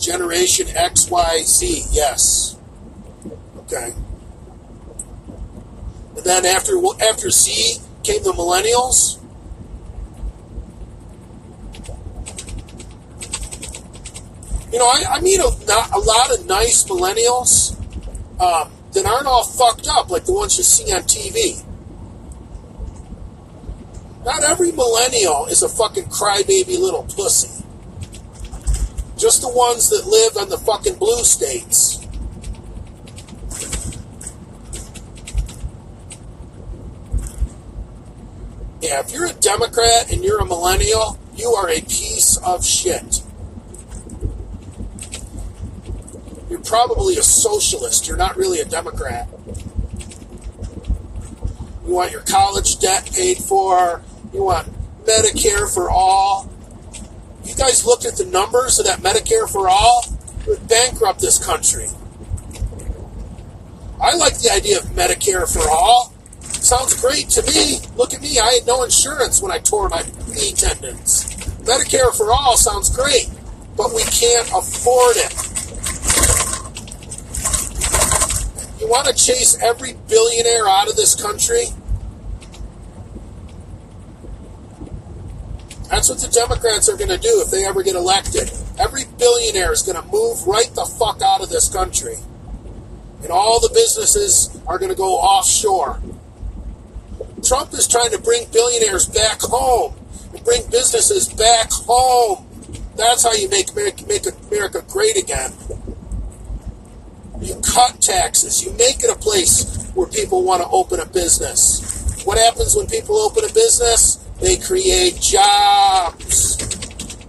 Generation X, Y, Z. Yes. Okay. And then after Z came the millennials. You know, I meet a lot of nice millennials that aren't all fucked up like the ones you see on TV. Not every millennial is a fucking crybaby little pussy. Just the ones that live in the fucking blue states. Yeah, if you're a Democrat and you're a millennial, you are a piece of shit. You're probably a socialist. You're not really a Democrat. You want your college debt paid for. You want Medicare for all. You guys looked at the numbers of that Medicare for all? It would bankrupt this country. I like the idea of Medicare for all. Sounds great to me. Look at me. I had no insurance when I tore my knee tendons. Medicare for all sounds great, but we can't afford it. You want to chase every billionaire out of this country? That's what the Democrats are going to do if they ever get elected. Every billionaire is going to move right the fuck out of this country. And all the businesses are going to go offshore. Trump is trying to bring billionaires back home and bring businesses back home. That's how you make America great again. You cut taxes. You make it a place where people want to open a business. What happens when people open a business? They create jobs.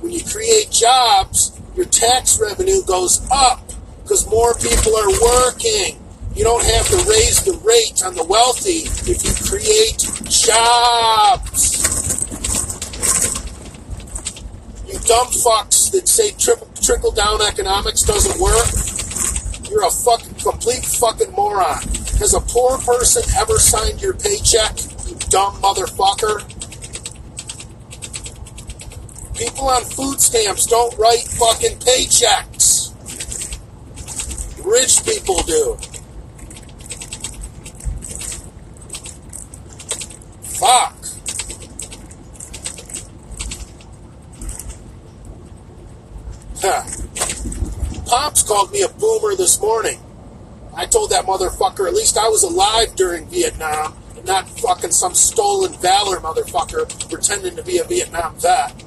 When you create jobs, your tax revenue goes up because more people are working. You don't have to raise the rate on the wealthy if you create jobs. You dumb fucks that say trickle-down economics doesn't work, you're a fucking complete fucking moron. Has a poor person ever signed your paycheck, you dumb motherfucker? People on food stamps don't write fucking paychecks. Rich people do. Fuck. Huh. Pops called me a boomer this morning. I told that motherfucker at least I was alive during Vietnam and not fucking some stolen valor motherfucker pretending to be a Vietnam vet.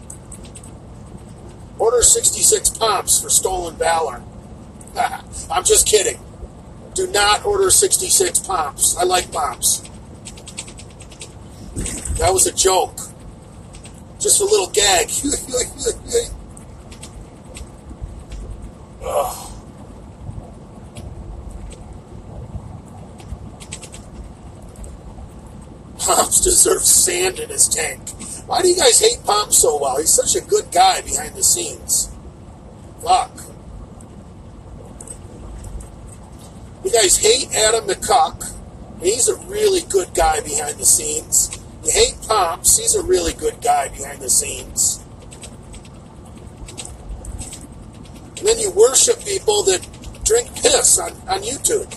Order 66 Pomps for stolen valor. I'm just kidding. Do not order 66 Pomps. I like Pomps. That was a joke. Just a little gag. Pomps deserves sand in his tank. Why do you guys hate Pomps so well? He's such a good guy behind the scenes. Fuck. You guys hate Adam McCuck. He's a really good guy behind the scenes. You hate Pomps. He's a really good guy behind the scenes. And then you worship people that drink piss on YouTube.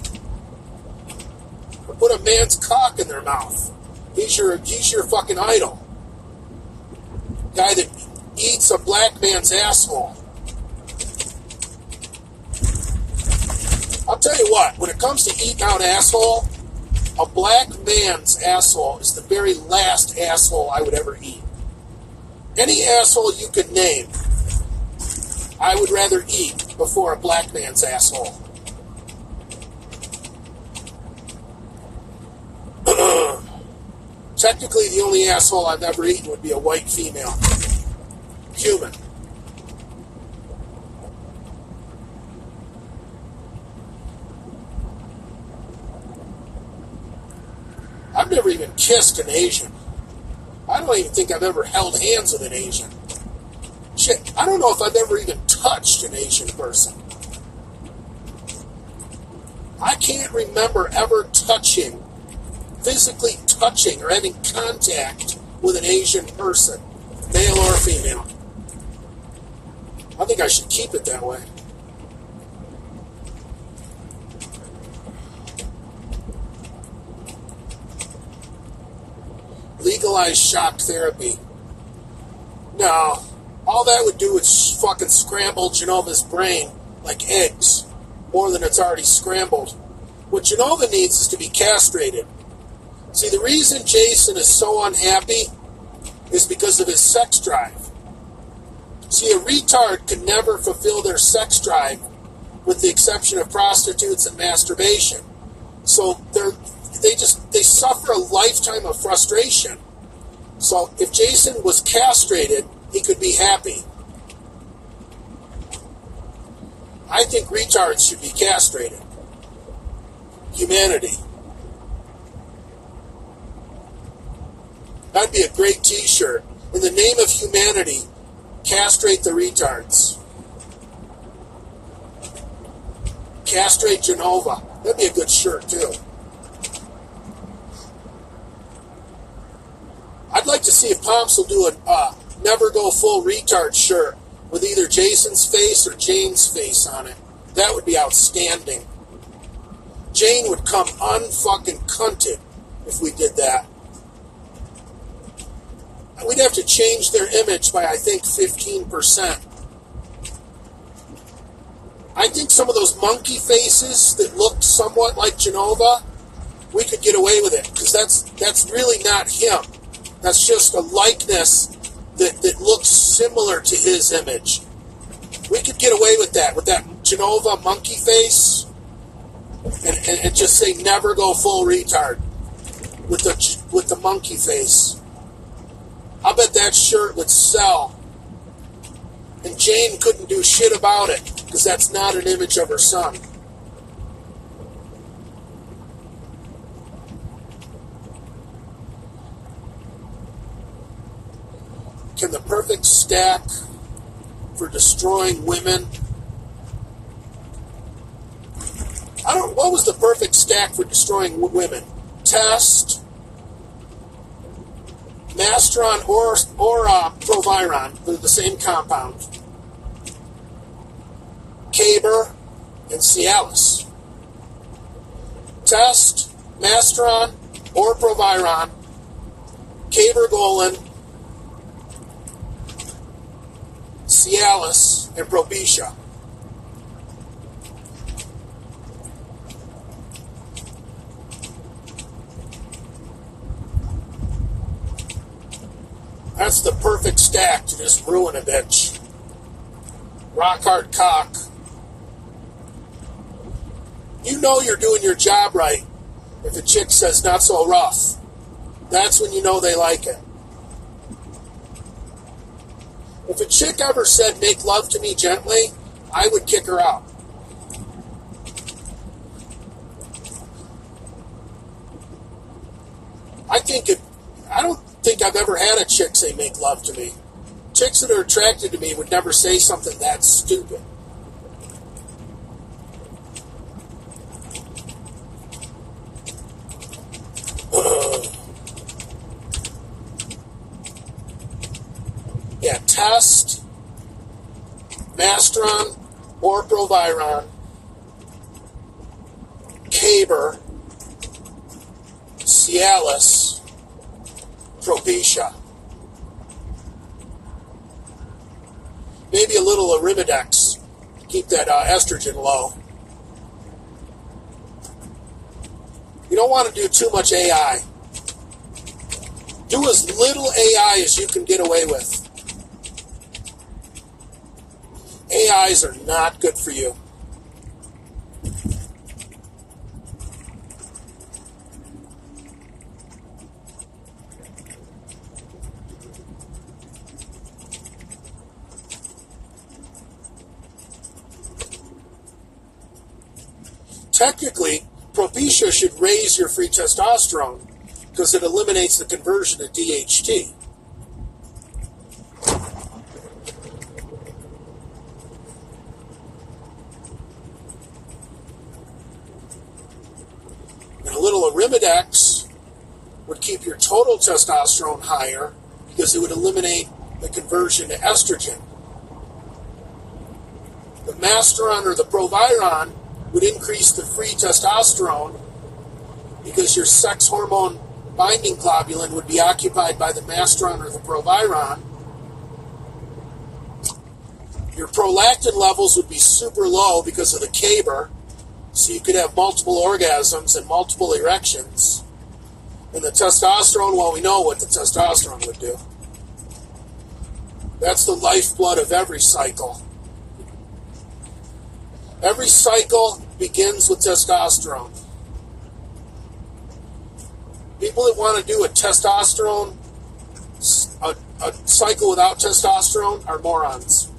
Or put a man's cock in their mouth. He's your fucking idol. Guy that eats a black man's asshole. I'll tell you what, when it comes to eating out asshole, a black man's asshole is the very last asshole I would ever eat. Any asshole you could name, I would rather eat before a black man's asshole. Technically, the only asshole I've ever eaten would be a white female. Human. I've never even kissed an Asian. I don't even think I've ever held hands with an Asian. Shit, I don't know if I've ever even touched an Asian person. I can't remember ever physically touching or having contact with an Asian person, male or female. I think I should keep it that way. personalized shock therapy. No, all that would do is fucking scramble Genova's brain like eggs, more than it's already scrambled. What Genova needs is to be castrated. See, the reason Jason is so unhappy is because of his sex drive. See, a retard can never fulfill their sex drive with the exception of prostitutes and masturbation. So they suffer a lifetime of frustration. So if Jason was castrated, he could be happy. I think retards should be castrated. Humanity. That'd be a great t-shirt. In the name of humanity, castrate the retards. Castrate Genova. That'd be a good shirt, too. I'd like to see if Pomps will do a never go full retard shirt with either Jason's face or Jane's face on it. That would be outstanding. Jane would come unfucking cunted if we did that. We'd have to change their image by, I think, 15%. I think some of those monkey faces that look somewhat like Genova, we could get away with it, because that's really not him. That's just a likeness that looks similar to his image. We could get away with that Genova monkey face, and just say never go full retard with the monkey face. I bet that shirt would sell. And Jane couldn't do shit about it, because that's not an image of her son. Can the perfect stack for destroying women? What was the perfect stack for destroying women? Test, Mastron, or Proviron, they're the same compound. Caber and Cialis. Test, Mastron, or Proviron, Cabergoline, Cialis, and Propecia. That's the perfect stack to just ruin a bitch. Rock hard cock. You know you're doing your job right if a chick says not so rough. That's when you know they like it. If a chick ever said make love to me gently, I would kick her out. I don't think I've ever had a chick say make love to me. Chicks that are attracted to me would never say something that stupid. Yeah, Test, Mastron, or Proviron, Caber, Cialis, Propecia. Maybe a little Arimidex to keep that estrogen low. You don't want to do too much AI. Do as little AI as you can get away with. AIs are not good for you. Technically, Propecia should raise your free testosterone because it eliminates the conversion to DHT. And a little Arimidex would keep your total testosterone higher because it would eliminate the conversion to estrogen. The Masteron or the Proviron would increase the free testosterone because your sex hormone binding globulin would be occupied by the mastron or the proviron, your prolactin levels would be super low because of the caber, so you could have multiple orgasms and multiple erections. And the testosterone, well, we know what the testosterone would do. That's the lifeblood of every cycle. Every cycle begins with testosterone. People that want to do a testosterone, a cycle without testosterone are morons.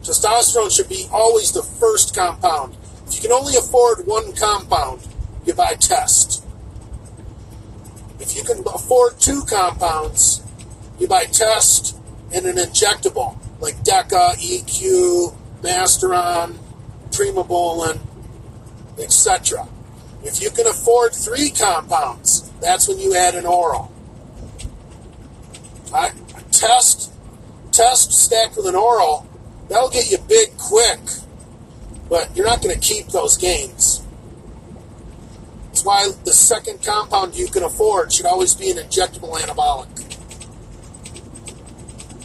Testosterone should be always the first compound. If you can only afford one compound, you buy test. If you can afford two compounds, you buy test and an injectable, like Deca, EQ, Masteron, Primobolan, etc. If you can afford three compounds, that's when you add an oral. Test stacked with an oral, that'll get you big quick, but you're not going to keep those gains. That's why the second compound you can afford should always be an injectable anabolic.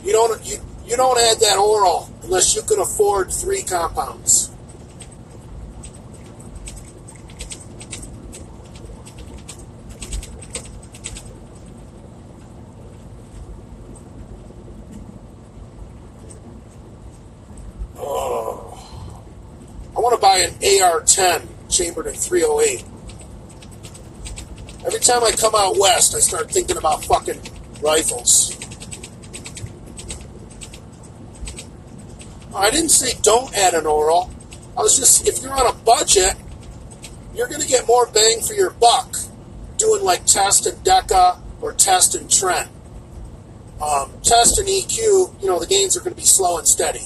You don't add that oral unless you can afford three compounds. I want to buy an AR-10 chambered in 308. Every time I come out west, I start thinking about fucking rifles. I didn't say don't add an oral. I was just, if you're on a budget, you're going to get more bang for your buck doing like test and Deca or test and Trent. Test and EQ, the gains are going to be slow and steady.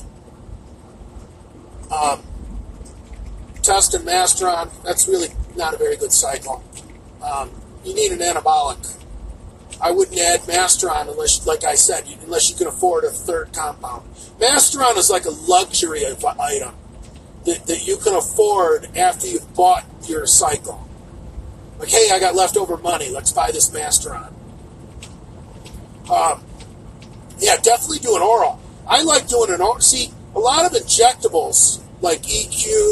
Test and Masteron, that's really not a very good cycle. You need an anabolic. I wouldn't add Masteron unless, like I said, unless you can afford a third compound. Masteron is like a luxury item that you can afford after you've bought your cycle. Like, hey, I got leftover money. Let's buy this Masteron. Yeah, definitely do an oral. I like doing an oral. See, a lot of injectables, like EQ,